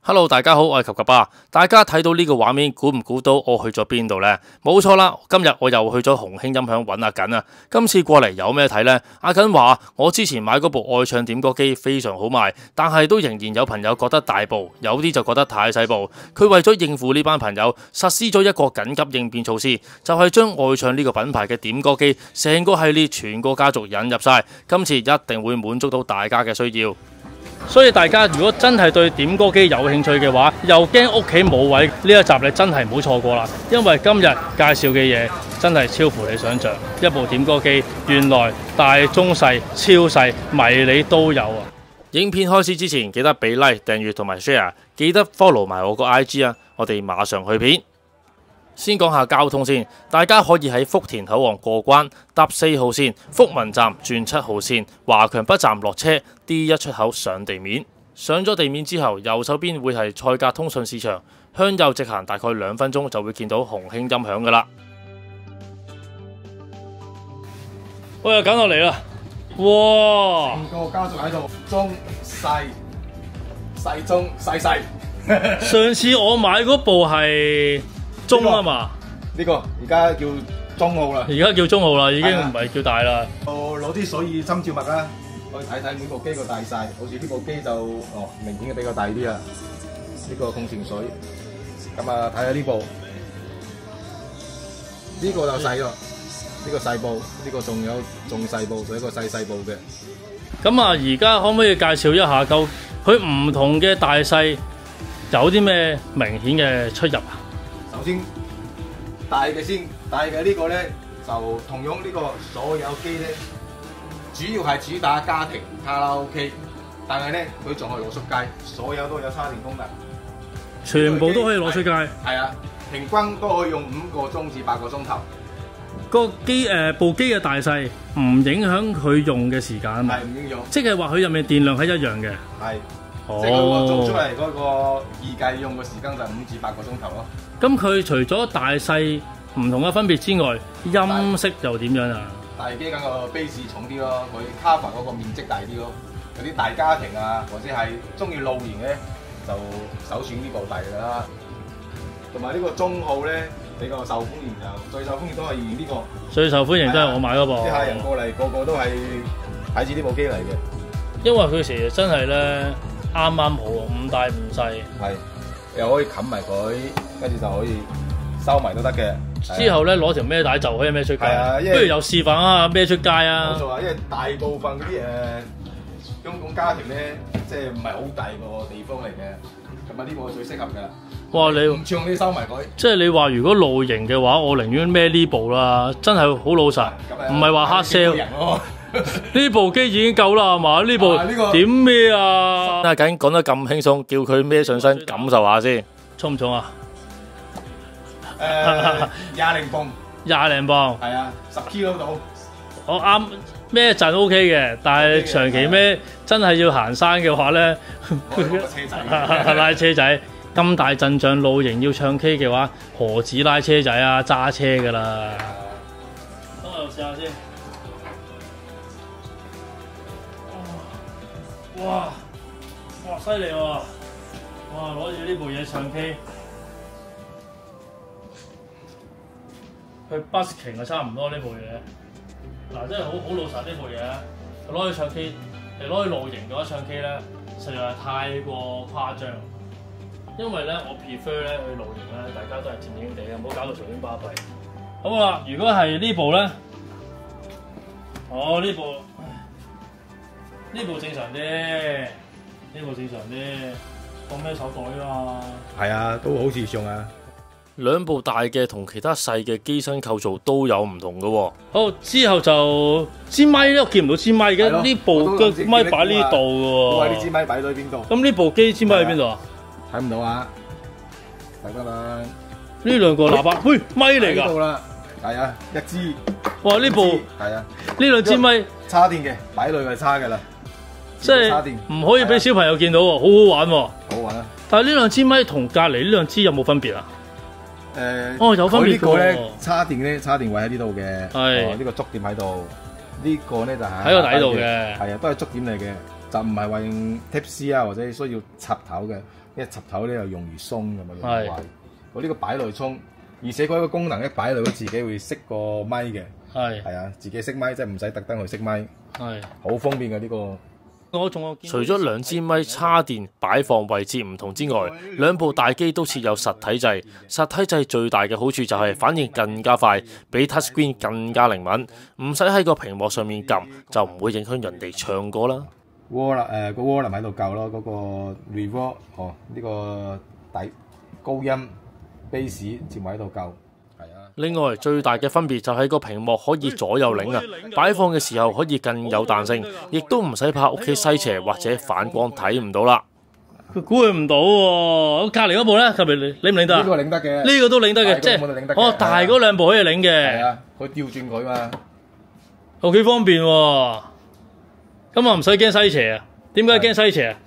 Hello， 大家好，我係及及爸。大家睇到呢個畫面，估唔估到我去咗邊度呢？冇錯啦，今日我又去咗鴻興音響揾阿瑾啊。今次過嚟有咩睇呢？阿瑾話我之前買嗰部愛唱點歌機非常好賣，但係都仍然有朋友覺得大部，有啲就覺得太細部。佢為咗應付呢班朋友，實施咗一個緊急應變措施，就係將愛唱呢個品牌嘅點歌機成個系列全個家族引入晒。今次一定會滿足到大家嘅需要。所以大家如果真係對點歌機有興趣嘅話，又驚屋企冇位，呢一集你真係唔好錯過啦！因為今日介紹嘅嘢真係超乎你想象。一部點歌機原來大中細超細迷你都有啊！影片開始之前記得俾 like 訂閱同埋 share， 記得 follow 埋我個 IG 啊！我哋馬上去片。先講下交通先，大家可以喺福田口岸過關，搭4號線福民站轉7號線華強北站落車 D1 出口上地面。上咗地面之後，右手邊會係賽格通訊市場，向右直行大概2分鐘就會見到鴻興音響噶啦。我又揀落嚟啦，哇！個家族喺度，中細細中細細。上次我買嗰部係中啊嘛，呢個而家叫中號啦，而家叫中號啦，已經唔係叫大啦。攞啲水耳針照物啦，可以睇睇每部機個大細。好似呢部機就明顯嘅比較大啲啊，呢個控情水。咁啊睇下呢部，呢個就細咯，呢個細部，呢個仲細部，仲有一個細部嘅。咁啊，而家可唔可以介紹一下佢唔同嘅大細有啲咩明顯嘅出入啊？首先大嘅呢個咧就同樣呢個所有機咧，主要係主打家庭卡拉 OK， 但係咧佢仲可以攞出街，所有都有插電功能，全部都可以攞出街。係啊，平均都可以用5個鐘至8個鐘頭。個機部機嘅大細唔影響佢用嘅時間啊嘛，係唔影響，即係話佢入面電量係一樣嘅。係，哦，即係佢做出嚟嗰個預計用嘅時間就5至8個鐘頭咯。咁佢除咗大細唔同嘅分別之外，音色又點樣啊？大機梗個 base 重啲咯，佢 cover 嗰個面積大啲咯。有啲大家庭啊，或者係中意露營咧，就首選呢部大嘅啦。同埋呢個中號咧比較受歡迎，就最受歡迎都係呢個。最受歡迎都係我買嗰部。啲客人過嚟個個都係睇住呢部機嚟嘅。因為佢其實真係咧啱啱好，唔大唔細。係，又可以冚埋佢，跟住就可以收埋都得嘅。之後咧攞條孭帶就可以孭出街。啊，不如又示範下孭出街啊！冇錯啊，因為大部分嗰啲香港家庭咧，即係唔係好大個地方嚟嘅，咁啊呢部係最適合嘅。哇！你唔唱你收埋佢。即係你話如果露營嘅話，我寧願孭呢部啦，真係好老實，唔係話黑 sell。呢部機已經夠啦，係嘛？呢部點咩啊？阿瑾講得咁輕鬆，叫佢孭上身感受下先，重唔重啊？20磅。20零磅。係啊，10 kg 到。我啱孭一陣 OK 嘅，但係長期孭真係要行山嘅話咧，拉車仔咁大陣仗露營要唱 K 嘅話，何止拉車仔啊，揸車㗎啦！等我又試下先。哇！哇！犀利喎！哇！攞住呢部嘢唱 K， 去 busking 啊，差唔多呢部嘢。嗱，真係好老實呢部嘢，攞去唱 K， 你攞去露營嘅話唱 K 咧，實在係太過誇張。因為咧，我 prefer 咧去露營咧，大家都係靜靜地嘅，唔好搞到嘈喧巴閉。好啦，如果係呢部咧，呢部正常啲，呢部正常啲，放咩手袋啊？係啊，都好時尚啊！兩部大嘅同其他細嘅機身構造都有唔同嘅喎。好，之後就支咪咧，我見唔到支咪嘅，呢部嘅咪擺呢度嘅喎。我話呢支咪擺咗喺邊度？咁呢部機支咪喺邊度啊？睇唔到啊！睇得啦。呢兩個喇叭，喂，咪嚟㗎。呢度啦，係啊，一支。哇！呢部係啊，呢兩支咪插電嘅，擺落去就插嘅啦。即係唔可以俾小朋友見到喎，好好玩喎。好玩啊！但係呢兩支咪同隔離呢兩支有冇分別啊？有分別嘅喎。呢個咧插電位喺呢度嘅，係呢個觸點喺度。呢個咧就係喺個底度嘅，係啊，都係觸點嚟嘅，就唔係話用 Type C 啊或者需要插頭嘅。一插頭咧又容易鬆咁啊，係容易壞。我呢個擺內充，而且佢個功能一擺落去自己會熄個咪嘅，係係啊，自己熄咪，即係唔使特登去熄咪，係。好方便嘅呢個。我仲有除咗兩支咪插電擺放位置唔同之外，兩部大機都設有實體掣。實體掣最大嘅好處就係反應更加快，比 touchscreen 更加靈敏，唔使喺個屏幕上面撳，就唔會影響人哋唱歌啦。渦啦，個渦輪喺度夠咯，嗰個 reverb 呢個底高音 bass 全部喺度夠。另外最大嘅分別就係個屏幕可以左右擰啊，擺放嘅時候可以更有彈性，亦都唔使怕屋企西斜或者反光睇唔到啦。佢估佢唔到喎，隔離嗰部咧，隔離擰唔擰得啊？呢個擰得嘅，呢個都擰得嘅，即係大嗰兩部可以擰嘅。係啊，佢調轉佢嘛，幾方便喎。咁啊唔使驚西斜啊？點解驚西斜啊？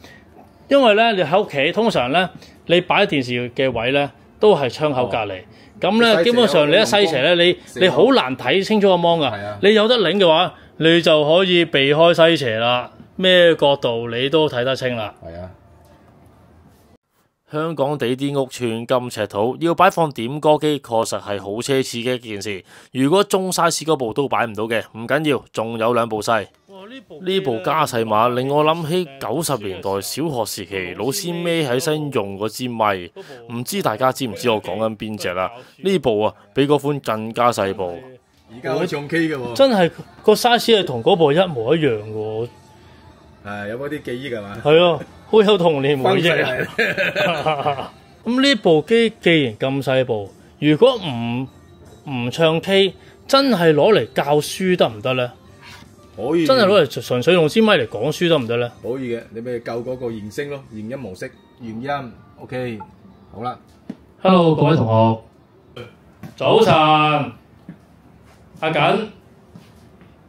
因為咧你喺屋企通常咧你擺電視嘅位咧都係窗口隔離。咁咧，基本上你一西斜咧，你好難睇清楚個芒噶。你有得擰嘅話，你就可以避開西斜啦。咩角度你都睇得清啦。係啊。香港地啲屋寸咁尺土，要擺放點歌機確實係好奢侈嘅一件事。如果中 size 嗰部都擺唔到嘅，唔緊要，仲有兩部細。呢部加細碼令我諗起90年代小學時期老師孭喺身用嗰支咪，唔知大家知唔知我講緊邊隻啦？呢部啊比嗰款更加細部。而家可以唱 K 嘅喎。真係個 size 係同嗰部一模一樣嘅喎。係有嗰啲記憶係嘛？係啊，好有童年回憶啊！咁呢部機既然咁細部，如果唔唱 K，真係攞嚟教書得唔得咧？可以。真係攞嚟純粹用支咪嚟講書得唔得咧？可以嘅，你咪教嗰個原聲咯，原音模式，原音 OK， 好啦。Hello， 各位同學，早晨。阿緊，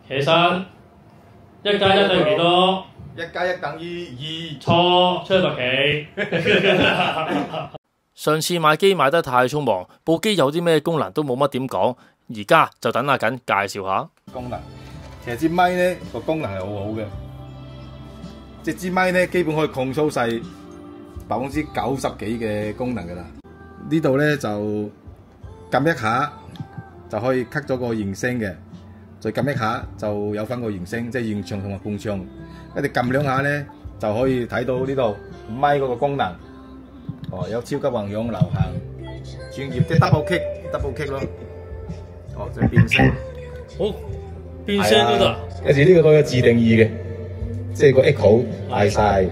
起身。1+1等於幾多？1+1等於2。錯，出去白棋。上次買機買得太匆忙，部機有啲咩功能都冇乜點講，而家就等阿緊介紹下功能。其實支咪咧個功能係好好嘅，即係支咪咧基本可以控操晒90%幾嘅功能㗎啦。呢度咧就撳一下就可以 cut 咗個原聲嘅，再撳一下就有翻個原聲，即係原唱同埋伴唱。跟住撳兩下咧就可以睇到呢度咪嗰個功能。有超級混響、流行、專業，即係 double kick 咯。即係變聲。好。變聲都得，跟住呢個都有自定義嘅，即係個 echo 大晒、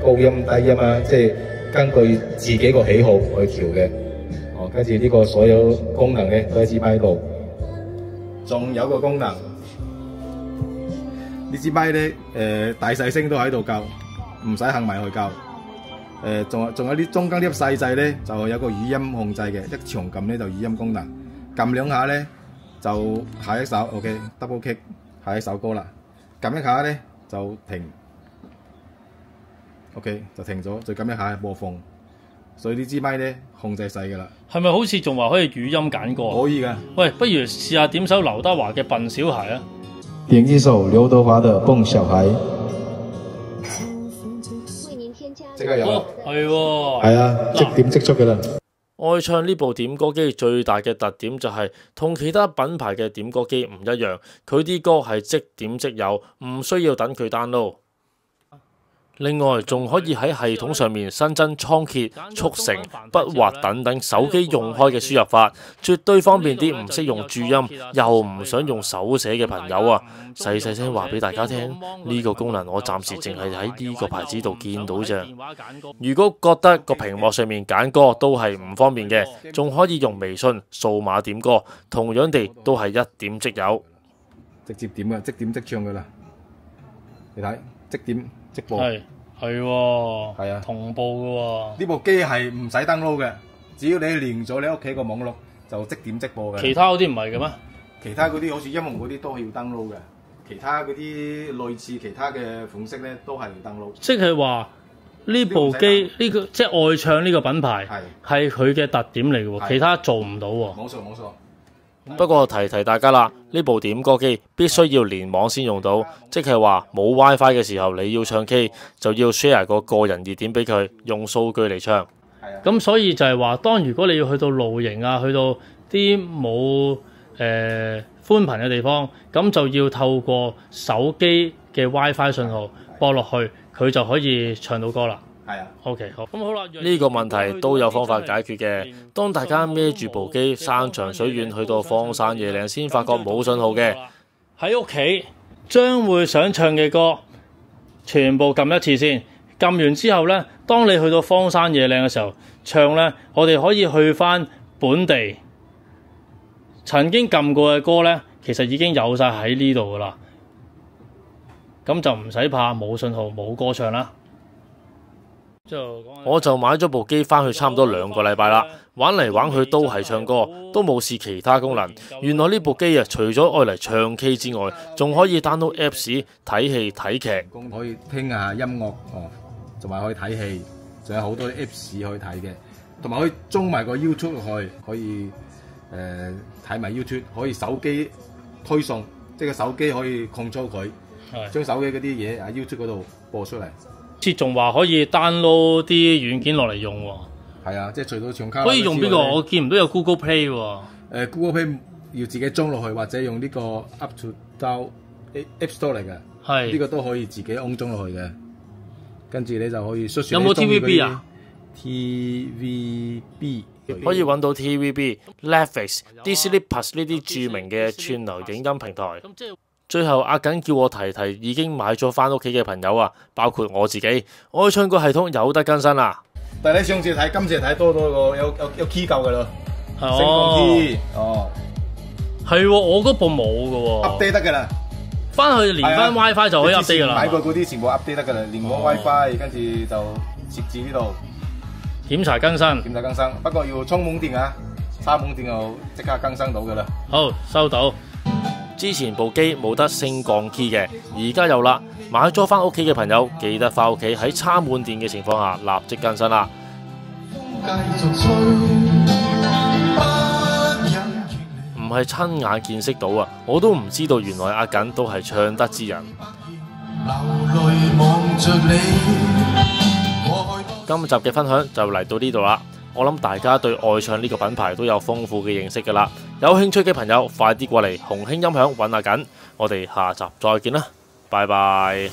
高音低音啊，即係根據自己個喜好去調嘅。跟住呢個所有功能咧都喺支咪度。仲有個功能，呢支咪咧大細聲都喺度校，唔使行埋去校。仲有啲中間啲細掣咧，就有個語音控制嘅，一長撳咧就語音功能，撳兩下咧。就下一首 OK，double kick 下一首歌啦，撳一下咧就停 ，OK 就停咗，再撳一下播放，所以呢支咪咧控制晒噶啦。係咪好似仲話可以語音揀歌？可以噶。喂，不如試下點首劉德華嘅《笨小孩》啊！點一首劉德華嘅《笨小孩》。即刻有。係喎。係啊，即點即出噶啦。愛唱呢部點歌機最大嘅特點就係同其他品牌嘅點歌機唔一樣，佢啲歌係即點即有，唔需要等佢 download。另外仲可以喺系統上面新增倉頡、速成、筆畫等等手機用開嘅輸入法，絕對方便啲唔識用注音又唔想用手寫嘅朋友啊！細聲話俾大家聽，呢個功能我暫時淨係喺呢個牌子度見到啫。如果覺得個屏幕上面揀歌都係唔方便嘅，仲可以用微信數碼點歌，同樣地都係一點即有，直接點嘅，即點即唱噶啦。你睇，即點即播。係喎，係啊，同步嘅喎。呢部機係唔使 download嘅，只要你連咗你屋企個網絡就即點即播嘅。其他嗰啲唔係嘅咩？其他嗰啲好似音樂嗰啲都係要 download 嘅，其他嗰啲類似其他嘅款式咧都係要 download。即係話呢部機呢個即係愛唱呢個品牌係佢嘅特點嚟嘅喎，其他做唔到喎。冇錯冇錯。不過提提大家啦，呢部點歌機必須要連網先用到，即係話冇 WiFi 嘅時候，你要唱 K 就要 share 個人熱點俾佢，用數據嚟唱。咁所以就係話，當如果你要去到露營啊，去到啲冇寬頻嘅地方，咁就要透過手機嘅 WiFi 信號播落去，佢就可以唱到歌啦。係啊 ，OK 好。咁好啦，呢個問題都有方法解決嘅。當大家孭住部機山長水遠去到荒山野嶺，先發覺冇信號嘅，喺屋企將會想唱嘅歌，全部撳一次先。撳完之後呢，當你去到荒山野嶺嘅時候，唱呢，我哋可以去返本地曾經撳過嘅歌呢，其實已經有晒喺呢度噶啦。咁就唔使怕冇信號冇歌唱啦。我就買咗部機返去差唔多2個禮拜啦，玩嚟玩去都係唱歌，都冇試其他功能。原來呢部機啊，除咗愛嚟唱 K 之外，仲可以 download Apps 睇戲睇劇，可以聽下音樂哦，同埋可以睇戲，仲有好多 Apps 可以睇嘅，同埋可以裝埋個 YouTube 落去，可以睇埋 YouTube， 可以手機推送，即係個手機可以 control佢，將手機嗰啲嘢喺 YouTube 嗰度播出嚟。切仲話可以 download 啲軟件落嚟用喎。係啊，即係除咗唱卡拉 OK 可以用邊個？我見唔到有 Google Play 喎。Google Play 要自己裝落去，或者用呢個 Up to Down App Store 嚟嘅。係呢個都可以自己安裝落去嘅。跟住你就可以有冇 TVB 啊 ？TVB 可以揾到 TVB、Netflix、Disney Plus 呢啲著名嘅串流影音平台。最後阿緊叫我提提已經買咗返屋企嘅朋友啊，包括我自己，愛唱歌系統有得更新啦。但係你上次睇，今次睇多個有 key 夠嘅咯，升降 key 哦，係喎，我嗰部冇嘅喎 ，update 得嘅啦，翻去連翻 WiFi 就可以 update 嘅啦。買過嗰啲全部 update 得嘅啦，連網 WiFi，跟住就設置呢度檢查更新，不過要充滿電啊，插滿電就即刻更新到嘅啦。好，收到。之前部機冇得升降 key 嘅，而家有啦。買咗返屋企嘅朋友，記得返屋企喺插滿電嘅情況下立即更新啦。唔係親眼見識到啊，我都唔知道原來阿緊都係唱得之人。今集嘅分享就嚟到呢度啦。我諗大家對愛唱呢個品牌都有豐富嘅認識㗎啦，有興趣嘅朋友快啲過嚟紅興音響揾阿緊，我哋下集再見啦，拜拜。